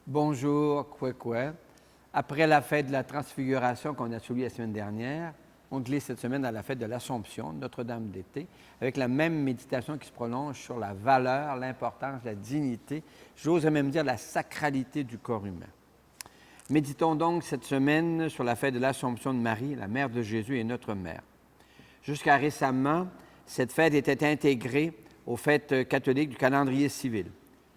Bonjour, Kwekwe. Après la fête de la Transfiguration qu'on a soulignée la semaine dernière, on glisse cette semaine à la fête de l'Assomption, Notre-Dame d'été, avec la même méditation qui se prolonge sur la valeur, l'importance, la dignité, j'oserais même dire la sacralité du corps humain. Méditons donc cette semaine sur la fête de l'Assomption de Marie, la mère de Jésus et notre mère. Jusqu'à récemment, cette fête était intégrée aux fêtes catholiques du calendrier civil.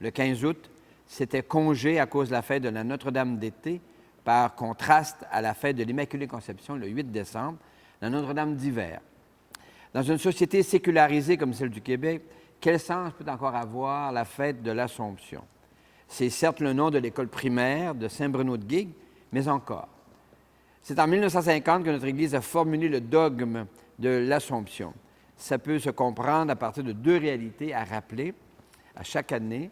Le 15 août, c'était congé à cause de la fête de la Notre-Dame d'été, par contraste à la fête de l'Immaculée Conception, le 8 décembre, la Notre-Dame d'hiver. Dans une société sécularisée comme celle du Québec, quel sens peut encore avoir la fête de l'Assomption? C'est certes le nom de l'école primaire de Saint-Bruno-de-Guigue, mais encore. C'est en 1950 que notre Église a formulé le dogme de l'Assomption. Ça peut se comprendre à partir de deux réalités à rappeler à chaque année.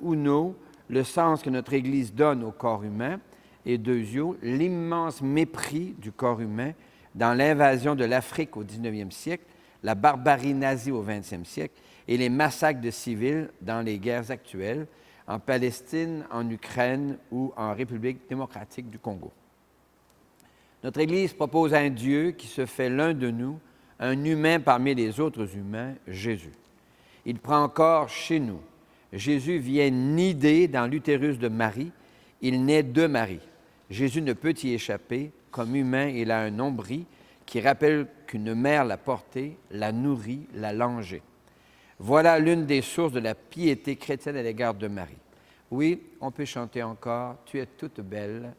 Uno, le sens que notre Église donne au corps humain, et deuxio, l'immense mépris du corps humain dans l'invasion de l'Afrique au 19e siècle, la barbarie nazie au 20e siècle et les massacres de civils dans les guerres actuelles, en Palestine, en Ukraine ou en République démocratique du Congo. Notre Église propose un Dieu qui se fait l'un de nous, un humain parmi les autres humains, Jésus. Il prend corps chez nous. Jésus vient nider dans l'utérus de Marie. Il naît de Marie. Jésus ne peut y échapper. Comme humain, il a un nombril qui rappelle qu'une mère l'a porté, l'a nourri, l'a langé. Voilà l'une des sources de la piété chrétienne à l'égard de Marie. Oui, on peut chanter encore « Tu es toute belle »,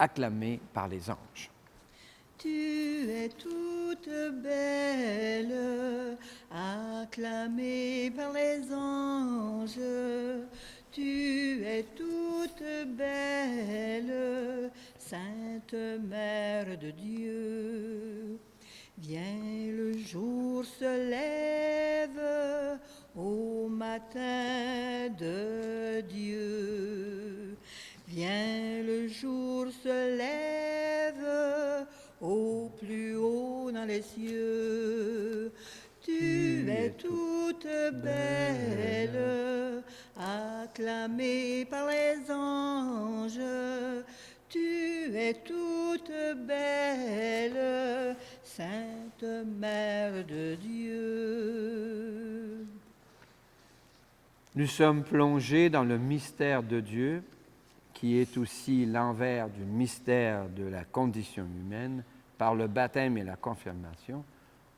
acclamée par les anges. Tu es toute belle, acclamée par les anges. Tu es toute belle, Sainte Mère de Dieu. Viens, le jour se lève au matin de Dieu. Viens, le jour se lève au plus haut dans les cieux. Tu es toute belle, acclamée par les anges. Tu es toute belle, Sainte Mère de Dieu. Nous sommes plongés dans le mystère de Dieu, qui est aussi l'envers du mystère de la condition humaine, par le baptême et la confirmation,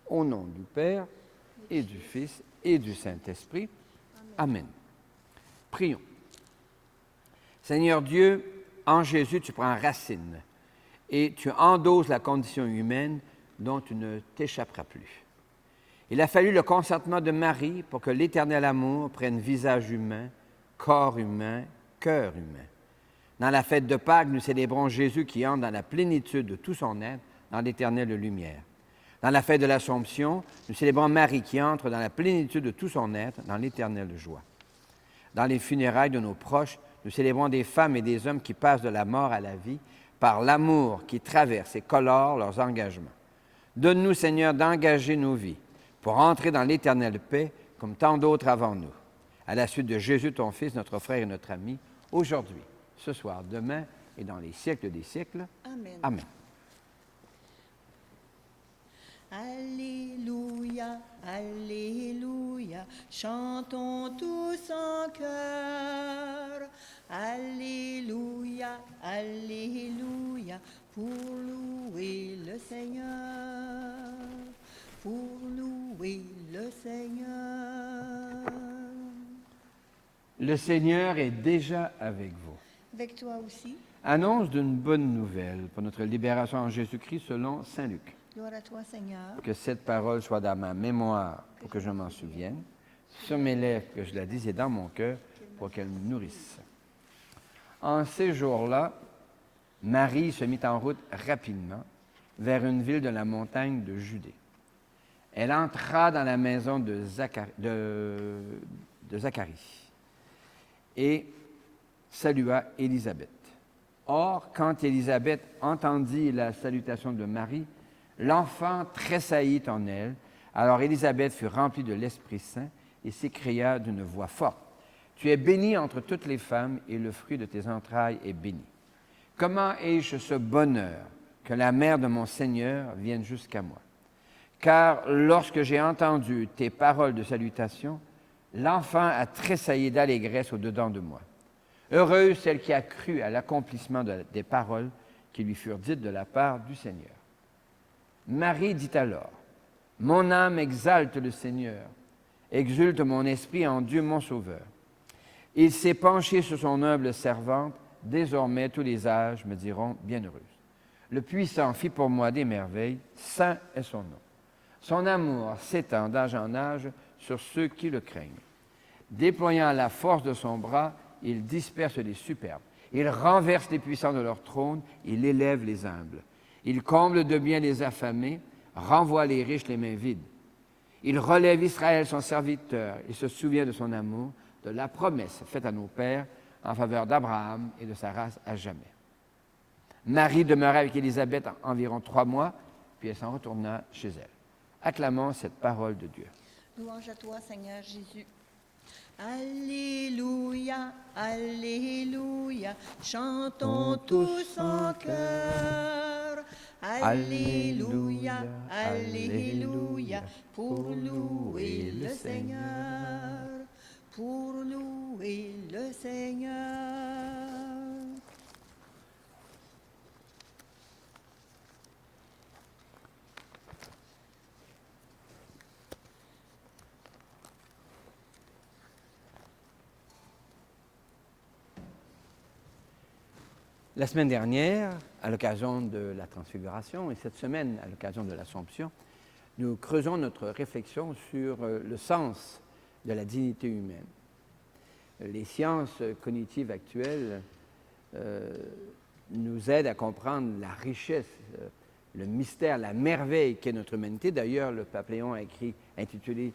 au nom du Père et du Fils et du Saint-Esprit. Amen. Prions. Seigneur Dieu, en Jésus, tu prends racine et tu endosses la condition humaine dont tu ne t'échapperas plus. Il a fallu le consentement de Marie pour que l'éternel amour prenne visage humain, corps humain, cœur humain. Dans la fête de Pâques, nous célébrons Jésus qui entre dans la plénitude de tout son être, dans l'éternelle lumière. Dans la fête de l'Assomption, nous célébrons Marie qui entre dans la plénitude de tout son être, dans l'éternelle joie. Dans les funérailles de nos proches, nous célébrons des femmes et des hommes qui passent de la mort à la vie par l'amour qui traverse et colore leurs engagements. Donne-nous, Seigneur, d'engager nos vies pour entrer dans l'éternelle paix comme tant d'autres avant nous. À la suite de Jésus, ton Fils, notre frère et notre ami, aujourd'hui, ce soir, demain et dans les siècles des siècles. Amen. Amen. Alléluia, Alléluia, chantons tous en chœur. Alléluia, Alléluia, pour louer le Seigneur, pour louer le Seigneur. Le Seigneur est déjà avec vous. Avec toi aussi. Annonce d'une bonne nouvelle pour notre libération en Jésus-Christ selon saint Luc. Gloire à toi, Seigneur. Que cette parole soit dans ma mémoire pour que je m'en souvienne, sur mes lèvres que je la dise et dans mon cœur pour qu'elle me nourrisse. En ces jours-là, Marie se mit en route rapidement vers une ville de la montagne de Judée. Elle entra dans la maison de Zacharie et salua Élisabeth. Or, quand Élisabeth entendit la salutation de Marie, l'enfant tressaillit en elle. Alors Élisabeth fut remplie de l'Esprit Saint et s'écria d'une voix forte. Tu es bénie entre toutes les femmes et le fruit de tes entrailles est béni. Comment ai-je ce bonheur que la mère de mon Seigneur vienne jusqu'à moi? Car lorsque j'ai entendu tes paroles de salutation, l'enfant a tressailli d'allégresse au-dedans de moi. Heureuse celle qui a cru à l'accomplissement des paroles qui lui furent dites de la part du Seigneur. Marie dit alors, « Mon âme exalte le Seigneur, exulte mon esprit en Dieu mon Sauveur. Il s'est penché sur son humble servante, désormais tous les âges me diront bienheureuse. Le Puissant fit pour moi des merveilles, saint est son nom. Son amour s'étend d'âge en âge sur ceux qui le craignent. Déployant la force de son bras, il disperse les superbes. Il renverse les puissants de leur trône, il élève les humbles. Il comble de bien les affamés, renvoie les riches les mains vides. Il relève Israël, son serviteur, il se souvient de son amour, de la promesse faite à nos pères en faveur d'Abraham et de sa race à jamais. Marie demeura avec Élisabeth environ 3 mois, puis elle s'en retourna chez elle. Acclamons cette parole de Dieu. Louange à toi, Seigneur Jésus. Alléluia, Alléluia, chantons tous en chœur. Alléluia, Alléluia, pour louer le Seigneur, pour louer le Seigneur. La semaine dernière, à l'occasion de la Transfiguration, et cette semaine, à l'occasion de l'Assomption, nous creusons notre réflexion sur le sens de la dignité humaine. Les sciences cognitives actuelles nous aident à comprendre la richesse, le mystère, la merveille qu'est notre humanité. D'ailleurs, le pape Léon a intitulé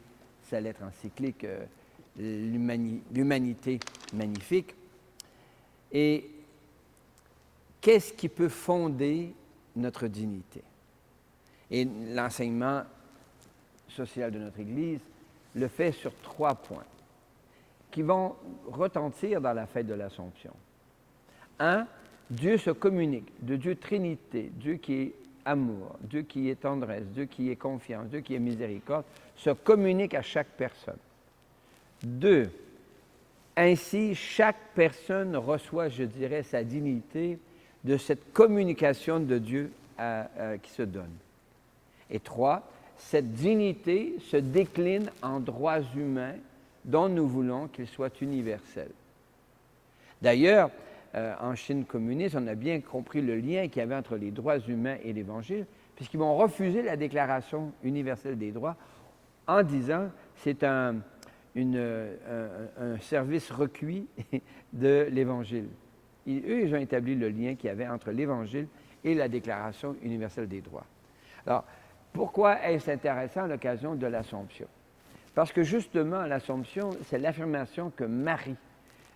sa lettre encyclique « L'humanité magnifique ». Et qu'est-ce qui peut fonder notre dignité? Et l'enseignement social de notre Église le fait sur 3 points qui vont retentir dans la fête de l'Assomption. 1, Dieu se communique, de Dieu Trinité, Dieu qui est amour, Dieu qui est tendresse, Dieu qui est confiance, Dieu qui est miséricorde, se communique à chaque personne. 2, ainsi, chaque personne reçoit, je dirais, sa dignité de cette communication de Dieu qui se donne. Et 3, cette dignité se décline en droits humains dont nous voulons qu'ils soient universels. D'ailleurs, en Chine communiste, on a bien compris le lien qu'il y avait entre les droits humains et l'Évangile, puisqu'ils vont refuser la Déclaration universelle des droits en disant c'est un service recuit de l'Évangile. Ils ont établi le lien qu'il y avait entre l'Évangile et la Déclaration universelle des droits. Alors, pourquoi est-ce intéressant à l'occasion de l'Assomption? Parce que justement, l'Assomption, c'est l'affirmation que Marie,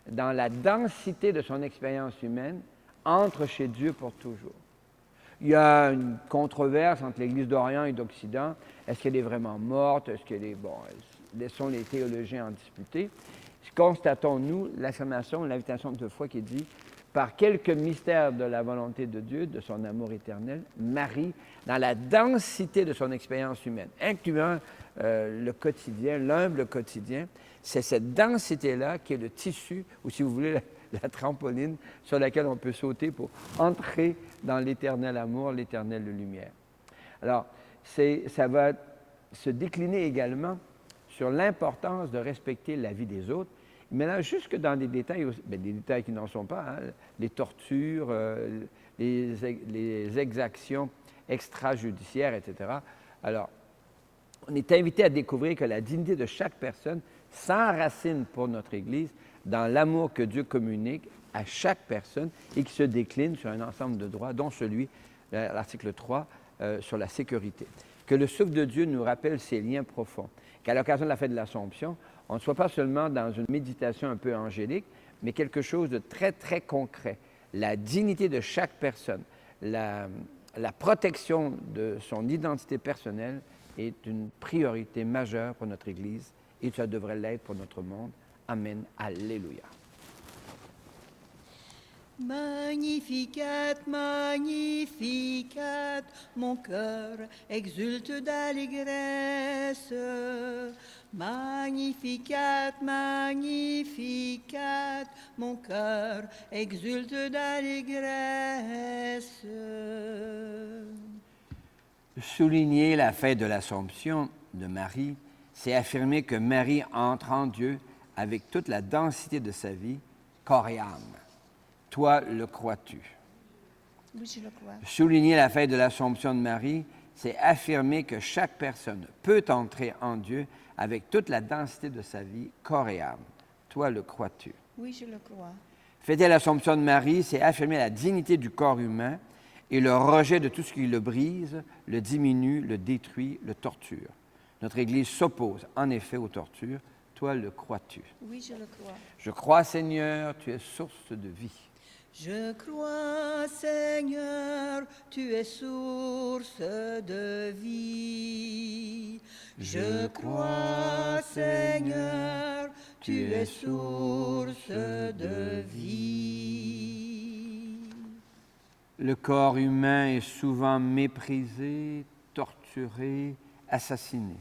dans la densité de son expérience humaine, entre chez Dieu pour toujours. Il y a une controverse entre l'Église d'Orient et d'Occident. Est-ce qu'elle est vraiment morte? Est-ce qu'elle est... Bon, laissons les théologiens en discuter. Constatons-nous l'affirmation, l'invitation de foi qui dit par quelques mystères de la volonté de Dieu, de son amour éternel, Marie, dans la densité de son expérience humaine, incluant le quotidien, l'humble quotidien, c'est cette densité-là qui est le tissu, ou si vous voulez, la trampoline sur laquelle on peut sauter pour entrer dans l'éternel amour, l'éternelle lumière. Alors, ça va se décliner également sur l'importance de respecter la vie des autres. Mais là, jusque dans des détails, des détails qui n'en sont pas, hein, les tortures, les exactions extrajudiciaires, etc. Alors, on est invité à découvrir que la dignité de chaque personne s'enracine pour notre Église dans l'amour que Dieu communique à chaque personne et qui se décline sur un ensemble de droits, dont celui, l'article 3, sur la sécurité. Que le souffle de Dieu nous rappelle ces liens profonds. Qu'à l'occasion de la fête de l'Assomption, on ne soit pas seulement dans une méditation un peu angélique, mais quelque chose de très, très concret. La dignité de chaque personne, la protection de son identité personnelle est une priorité majeure pour notre Église et ça devrait l'être pour notre monde Amen. Alléluia. Magnificat, magnificat, mon cœur exulte d'allégresse. Magnificat, magnificat, mon cœur exulte d'allégresse. Souligner la fête de l'Assomption de Marie, c'est affirmer que Marie entre en Dieu avec toute la densité de sa vie, corps et âme. Toi, le crois-tu? Oui, je le crois. Souligner la fête de l'Assomption de Marie, c'est affirmer que chaque personne peut entrer en Dieu avec toute la densité de sa vie, corps et âme. Toi, le crois-tu? Oui, je le crois. Fêter l'Assomption de Marie, c'est affirmer la dignité du corps humain et le rejet de tout ce qui le brise, le diminue, le détruit, le torture. Notre Église s'oppose en effet aux tortures. Toi, le crois-tu? Oui, je le crois. Je crois, Seigneur, tu es source de vie. Je crois, Seigneur, tu es source de vie. Je crois, Seigneur, tu es source de vie. Le corps humain est souvent méprisé, torturé, assassiné.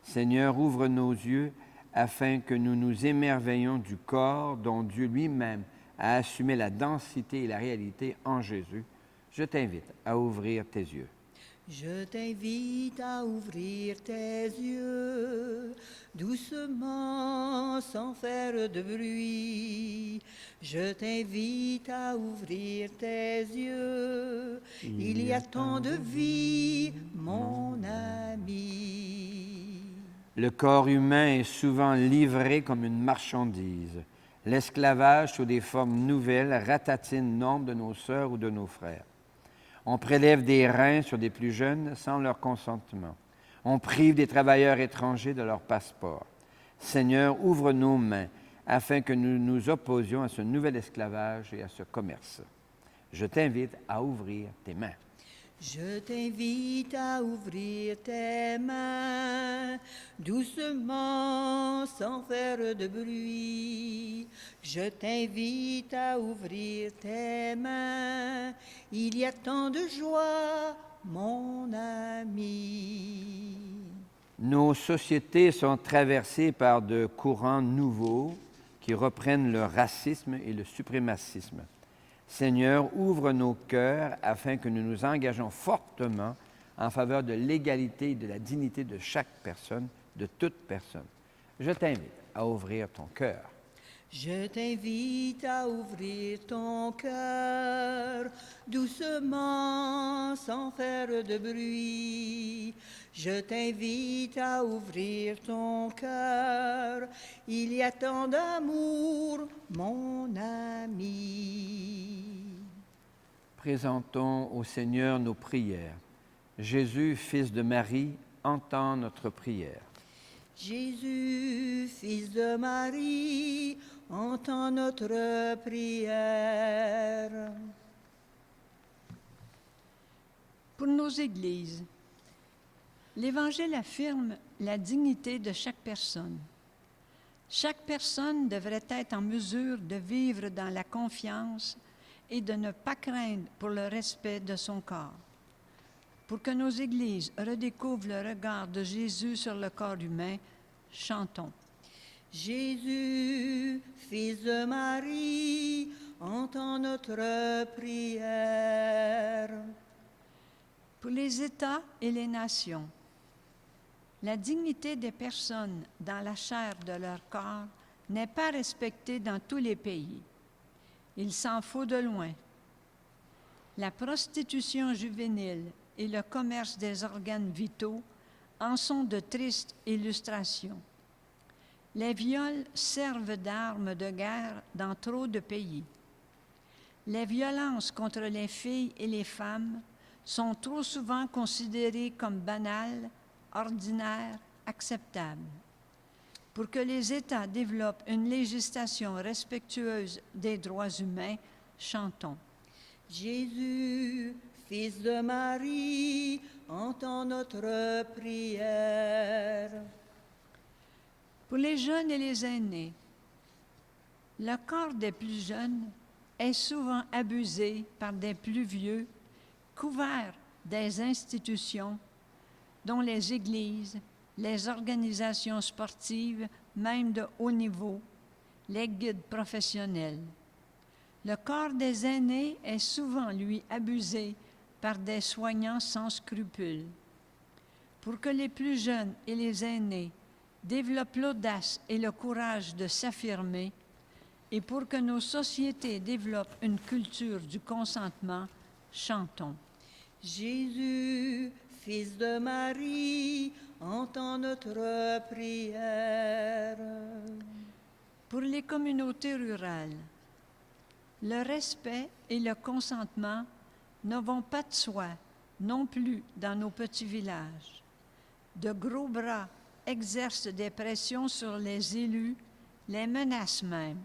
Seigneur, ouvre nos yeux afin que nous nous émerveillions du corps dont Dieu lui-même a assumé la densité et la réalité en Jésus. Je t'invite à ouvrir tes yeux. Je t'invite à ouvrir tes yeux, doucement, sans faire de bruit. Je t'invite à ouvrir tes yeux. Il y a tant de vie, mon ami. Le corps humain est souvent livré comme une marchandise. L'esclavage sous des formes nouvelles ratatine nombre de nos sœurs ou de nos frères. On prélève des reins sur des plus jeunes sans leur consentement. On prive des travailleurs étrangers de leur passeport. Seigneur, ouvre nos mains afin que nous nous opposions à ce nouvel esclavage et à ce commerce. Je t'invite à ouvrir tes mains. Je t'invite à ouvrir tes mains, doucement, sans faire de bruit. Je t'invite à ouvrir tes mains. Il y a tant de joie, mon ami. Nos sociétés sont traversées par de courants nouveaux qui reprennent le racisme et le suprémacisme. Seigneur, ouvre nos cœurs afin que nous nous engageons fortement en faveur de l'égalité et de la dignité de chaque personne, de toute personne. Je t'invite à ouvrir ton cœur. Je t'invite à ouvrir ton cœur, doucement, sans faire de bruit. Je t'invite à ouvrir ton cœur, il y a tant d'amour, mon ami. Présentons au Seigneur nos prières. Jésus, Fils de Marie, entends notre prière. Jésus, Fils de Marie, entends notre prière. Pour nos églises, l'Évangile affirme la dignité de chaque personne. Chaque personne devrait être en mesure de vivre dans la confiance et de ne pas craindre pour le respect de son corps. Pour que nos églises redécouvrent le regard de Jésus sur le corps humain, chantons. Jésus, Fils de Marie, entends notre prière. Pour les États et les nations, la dignité des personnes dans la chair de leur corps n'est pas respectée dans tous les pays. Il s'en faut de loin. La prostitution juvénile et le commerce des organes vitaux en sont de tristes illustrations. Les viols servent d'armes de guerre dans trop de pays. Les violences contre les filles et les femmes sont trop souvent considérées comme banales, ordinaires, acceptables. Pour que les États développent une législation respectueuse des droits humains, chantons. Jésus, Fils de Marie, entends notre prière. Pour les jeunes et les aînés, Le corps des plus jeunes est souvent abusé par des plus vieux, couverts des institutions, dont les églises, les organisations sportives, même de haut niveau, les guides professionnels. Le corps des aînés est souvent, lui, abusé par des soignants sans scrupules. Pour que les plus jeunes et les aînés développent l'audace et le courage de s'affirmer, et pour que nos sociétés développent une culture du consentement, chantons. Jésus, Fils de Marie, entends notre prière. Pour les communautés rurales, le respect et le consentement ne vont pas de soi non plus dans nos petits villages. De gros bras exercent des pressions sur les élus, les menacent même.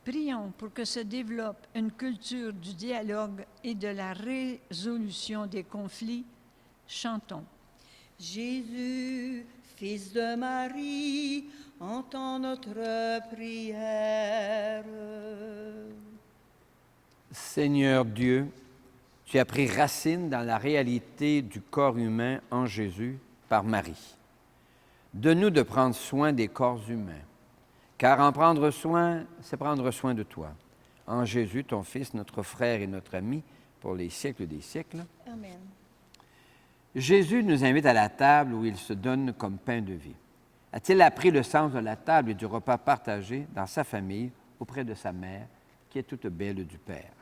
Prions pour que se développe une culture du dialogue et de la résolution des conflits. Chantons. Jésus, Fils de Marie, entends notre prière. Seigneur Dieu, tu as pris racine dans la réalité du corps humain en Jésus par Marie. Donne-nous de prendre soin des corps humains, car en prendre soin, c'est prendre soin de toi. En Jésus, ton Fils, notre frère et notre ami, pour les siècles des siècles. Amen. Jésus nous invite à la table où il se donne comme pain de vie. A-t-il appris le sens de la table et du repas partagé dans sa famille auprès de sa mère, qui est toute belle du Père?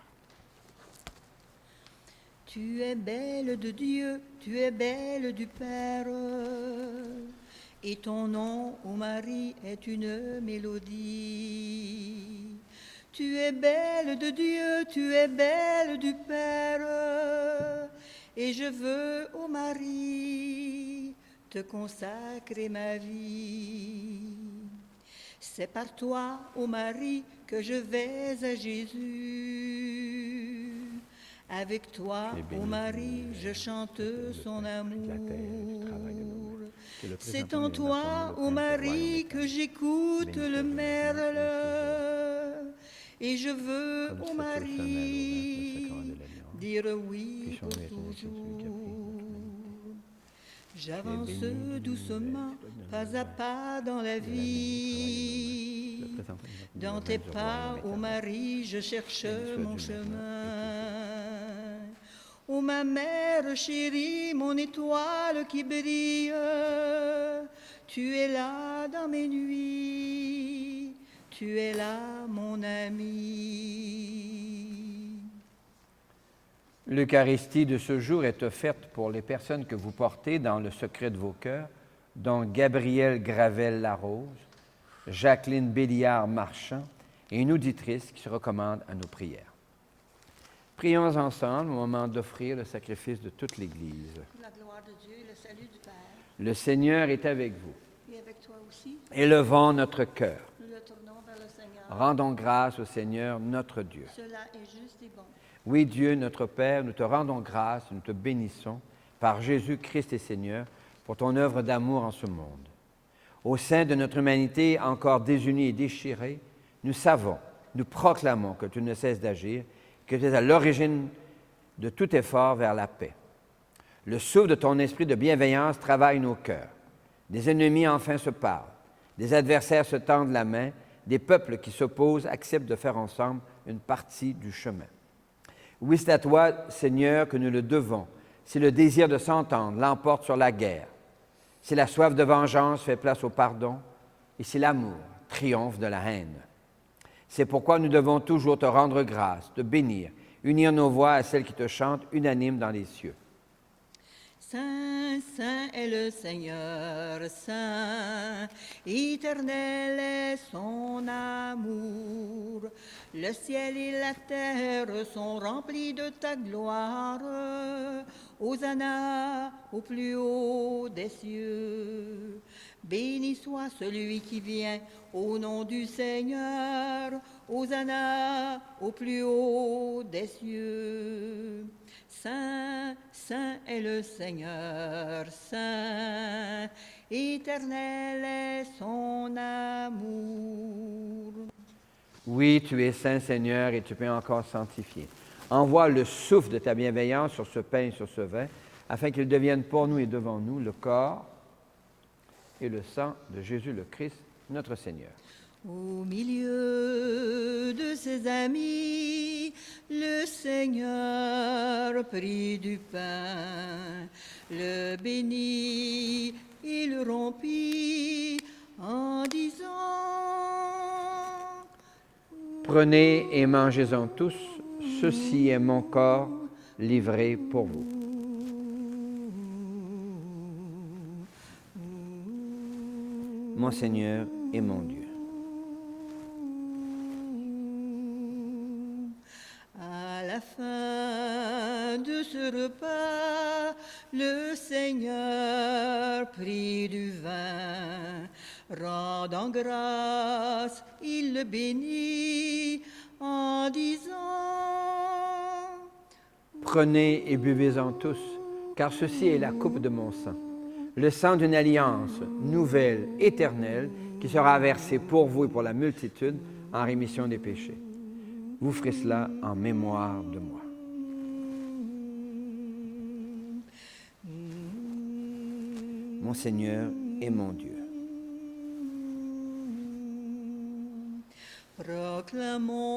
Tu es belle de Dieu, tu es belle du Père, et ton nom, ô Marie, est une mélodie. Tu es belle de Dieu, tu es belle du Père, et je veux, ô Marie, te consacrer ma vie. C'est par toi, ô Marie, que je vais à Jésus. Avec toi, ô Marie, je chante son amour. C'est en toi, ô Marie, que j'écoute le merle. Et je veux, ô Marie, dire oui pour toujours. J'avance doucement, pas à pas dans la vie. Dans tes pas, ô Marie, je cherche mon chemin. Ô ma mère chérie, mon étoile qui brille, tu es là dans mes nuits, tu es là mon ami. L'Eucharistie de ce jour est offerte pour les personnes que vous portez dans le secret de vos cœurs, dont Gabrielle Gravel-Larose, Jacqueline Béliard-Marchand et une auditrice qui se recommande à nos prières. Prions ensemble au moment d'offrir le sacrifice de toute l'Église. Pour la gloire de Dieu et le salut du Père. Le Seigneur est avec vous. Et avec toi aussi, Élevons notre cœur. nous le tournons vers le Seigneur. Rendons grâce au Seigneur notre Dieu. Cela est juste et bon. Oui, Dieu, notre Père, nous te rendons grâce, nous te bénissons, par Jésus-Christ et Seigneur, pour ton œuvre d'amour en ce monde. Au sein de notre humanité encore désunie et déchirée, nous savons, nous proclamons que tu ne cesses d'agir, que tu es à l'origine de tout effort vers la paix. Le souffle de ton esprit de bienveillance travaille nos cœurs. Des ennemis enfin se parlent, des adversaires se tendent la main, des peuples qui s'opposent acceptent de faire ensemble une partie du chemin. Oui, c'est à toi, Seigneur, que nous le devons, si le désir de s'entendre l'emporte sur la guerre, si la soif de vengeance fait place au pardon, et si l'amour triomphe de la haine. C'est pourquoi nous devons toujours te rendre grâce, te bénir, unir nos voix à celles qui te chantent unanimes dans les cieux. Saint, saint est le Seigneur, saint, éternel est son amour. Le ciel et la terre sont remplis de ta gloire. Hosanna au plus haut des cieux. Béni soit celui qui vient au nom du Seigneur. Hosanna au plus haut des cieux. Saint, saint est le Seigneur, saint, éternel est son amour. Oui, tu es saint, Seigneur, et tu peux encore sanctifier. Envoie le souffle de ta bienveillance sur ce pain et sur ce vin, afin qu'ils deviennent pour nous et devant nous le corps et le sang de Jésus le Christ, notre Seigneur. Au milieu de ses amis, le Seigneur prit du pain, le bénit, il rompit en disant: Prenez et mangez-en tous, ceci est mon corps livré pour vous. Mon Seigneur et mon Dieu. À la fin de ce repas, le Seigneur prit du vin, rendant grâce, il le bénit en disant: Prenez et buvez-en tous, car ceci est la coupe de mon sang, le sang d'une alliance nouvelle, éternelle, qui sera versé pour vous et pour la multitude en rémission des péchés. Vous ferez cela en mémoire de moi. Mon Seigneur et mon Dieu. Proclamons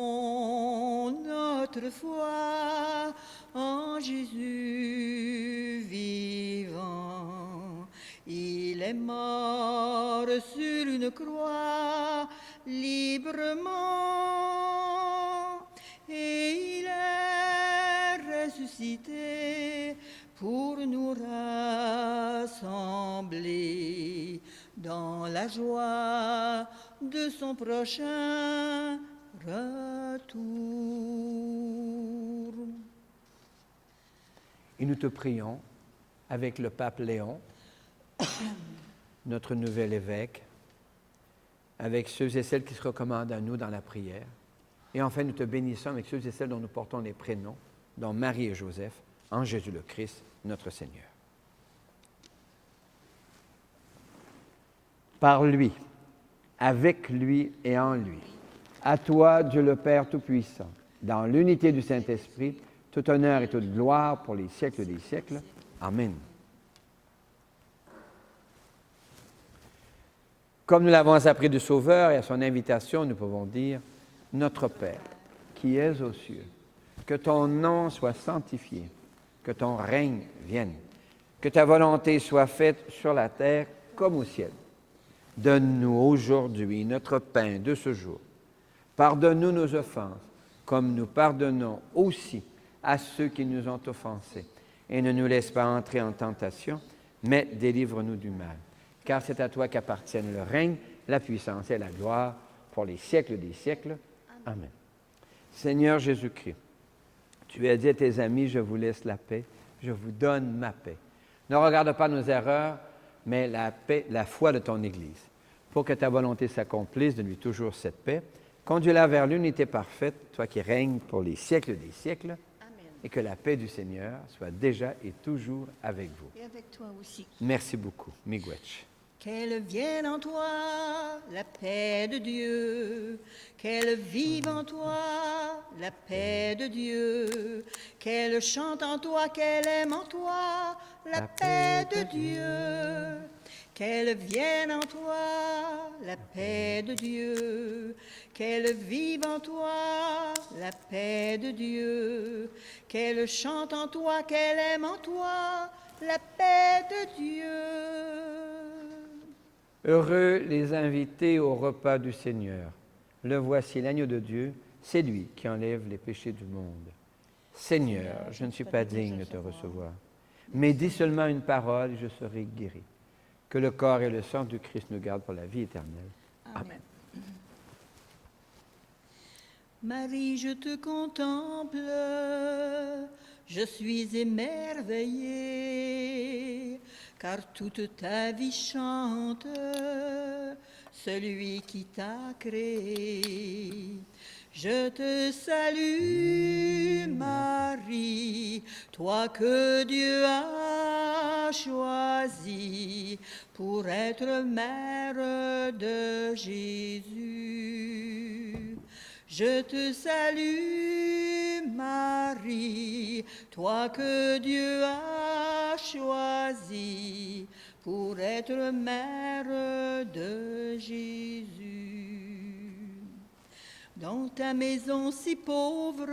notre foi en Jésus vivant. Il est mort sur une croix librement et il est ressuscité pour nous rassembler dans la joie de son prochain retour. Et nous te prions avec le pape Léon, notre nouvel évêque, avec ceux et celles qui se recommandent à nous dans la prière. Et enfin, nous te bénissons avec ceux et celles dont nous portons les prénoms, dont Marie et Joseph, en Jésus le Christ, notre Seigneur. Par lui, avec lui et en lui, à toi, Dieu le Père Tout-Puissant, dans l'unité du Saint-Esprit, tout honneur et toute gloire pour les siècles des siècles. Amen. Comme nous l'avons appris du Sauveur et à son invitation, nous pouvons dire: Notre Père, qui es aux cieux, que ton nom soit sanctifié, que ton règne vienne, que ta volonté soit faite sur la terre comme au ciel. Donne-nous aujourd'hui notre pain de ce jour. Pardonne-nous nos offenses, comme nous pardonnons aussi à ceux qui nous ont offensés. Et ne nous laisse pas entrer en tentation, mais délivre-nous du mal. Car c'est à toi qu'appartiennent le règne, la puissance et la gloire pour les siècles des siècles. Amen. Seigneur Jésus-Christ, tu as dit à tes amis: je vous laisse la paix, je vous donne ma paix. Ne regarde pas nos erreurs, mais la paix, la foi de ton Église. Pour que ta volonté s'accomplisse, donne-lui toujours cette paix. Conduis-la vers l'unité parfaite, toi qui règnes pour les siècles des siècles. Amen. Et que la paix du Seigneur soit déjà et toujours avec vous. Et avec toi aussi. Merci beaucoup. Miigwech. Qu'elle vienne en toi la paix de Dieu, qu'elle vive en toi la paix de Dieu, qu'elle chante en toi, qu'elle aime en toi la paix de Dieu, qu'elle vienne en toi la paix de Dieu, qu'elle vive en toi la paix de Dieu, qu'elle chante en toi, qu'elle aime en toi la paix de Dieu. Heureux les invités au repas du Seigneur. Le voici, l'agneau de Dieu, c'est lui qui enlève les péchés du monde. Seigneur, je ne suis pas digne de te recevoir, mais dis seulement une parole et je serai guéri. Que le corps et le sang du Christ nous gardent pour la vie éternelle. Amen. Marie, je te contemple, je suis émerveillée, car toute ta vie chante celui qui t'a créé. Je te salue, Marie, toi que Dieu a choisie pour être mère de Jésus. Je te salue, Marie, toi que Dieu a choisie pour être mère de Jésus. Dans ta maison si pauvre,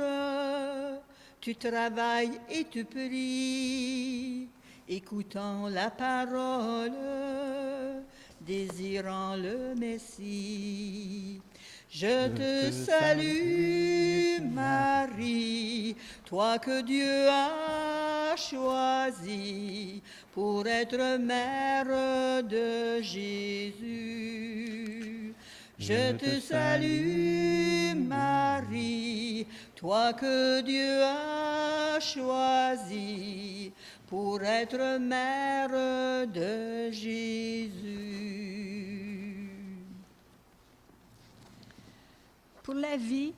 tu travailles et tu pries, écoutant la parole, désirant le Messie. Je te salue, Marie, toi que Dieu a choisie pour être mère de Jésus. Je te salue, Marie, toi que Dieu a choisie pour être mère de Jésus. Pour la vie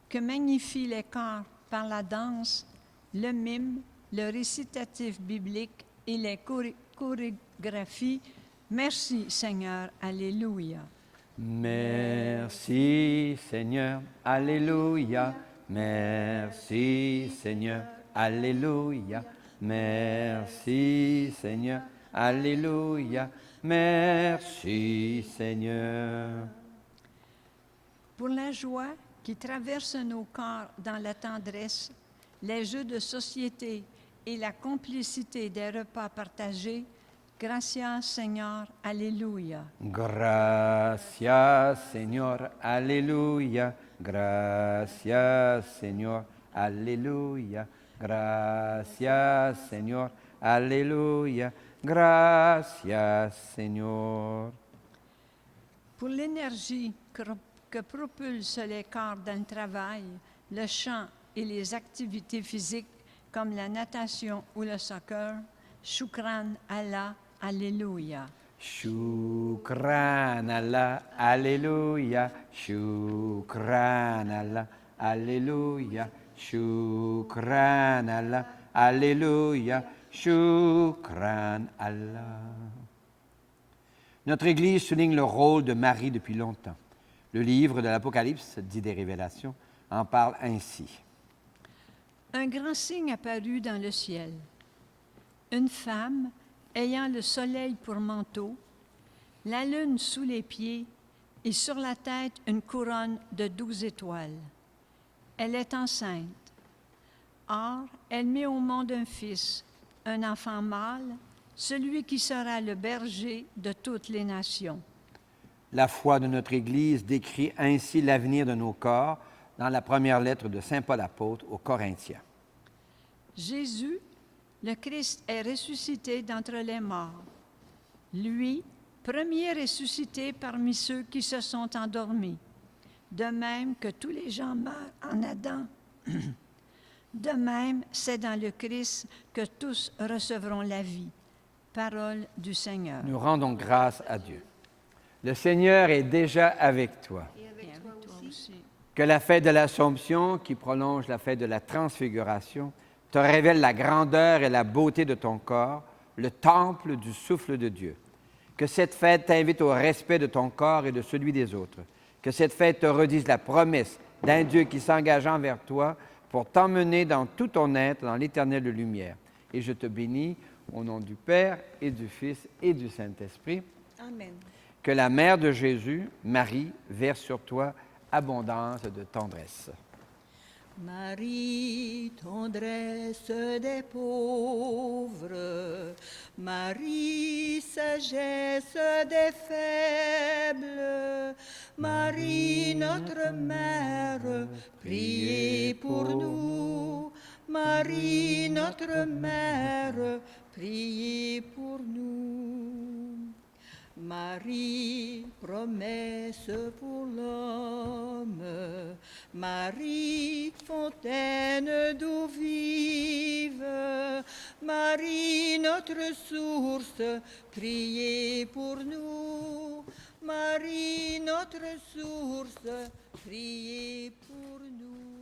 que magnifient les corps par la danse, le mime, le récitatif biblique et les chorégraphies, merci Seigneur, Alléluia. Merci Seigneur, Alléluia. Merci Seigneur, Alléluia. Merci Seigneur, Alléluia. Merci Seigneur. Pour la joie qui traverse nos corps dans la tendresse, les jeux de société et la complicité des repas partagés, gracias Seigneur, Alléluia. Gracias Señor, aleluya. Gracias Señor, aleluya. Gracias Señor, aleluya. Gracias Señor. Pour l'énergie que propulsent les corps dans le travail, le chant et les activités physiques comme la natation ou le soccer, Shukran Allah, Alléluia. Shukran Allah, Alléluia. Shukran Allah, Alléluia. Shukran Allah, Alléluia. Shukran Allah. Notre Église souligne le rôle de Marie depuis longtemps. Le livre de l'Apocalypse, dit des Révélations, en parle ainsi. Un grand signe apparut dans le ciel. Une femme ayant le soleil pour manteau, la lune sous les pieds et sur la tête une couronne de 12 étoiles. Elle est enceinte. Or, elle met au monde un fils, un enfant mâle, celui qui sera le berger de toutes les nations. La foi de notre Église décrit ainsi l'avenir de nos corps dans la première lettre de Saint Paul apôtre aux Corinthiens. Jésus, le Christ, est ressuscité d'entre les morts. Lui, premier ressuscité parmi ceux qui se sont endormis, de même que tous les gens meurent en Adam. De même, c'est dans le Christ que tous recevront la vie. Parole du Seigneur. Nous rendons grâce à Dieu. Le Seigneur est déjà avec toi. Et avec toi aussi. Que la fête de l'Assomption, qui prolonge la fête de la Transfiguration, te révèle la grandeur et la beauté de ton corps, le temple du souffle de Dieu. Que cette fête t'invite au respect de ton corps et de celui des autres. Que cette fête te redise la promesse d'un Dieu qui s'engage envers toi pour t'emmener dans tout ton être dans l'éternelle lumière. Et je te bénis au nom du Père et du Fils et du Saint-Esprit. Amen. Que la Mère de Jésus, Marie, verse sur toi abondance de tendresse. Marie, tendresse des pauvres, Marie, sagesse des faibles, Marie, notre Mère, priez pour nous. Marie, notre Mère, priez pour nous. Marie, promesse pour l'homme, Marie, fontaine d'eau vive, Marie, notre source, priez pour nous. Marie, notre source, priez pour nous.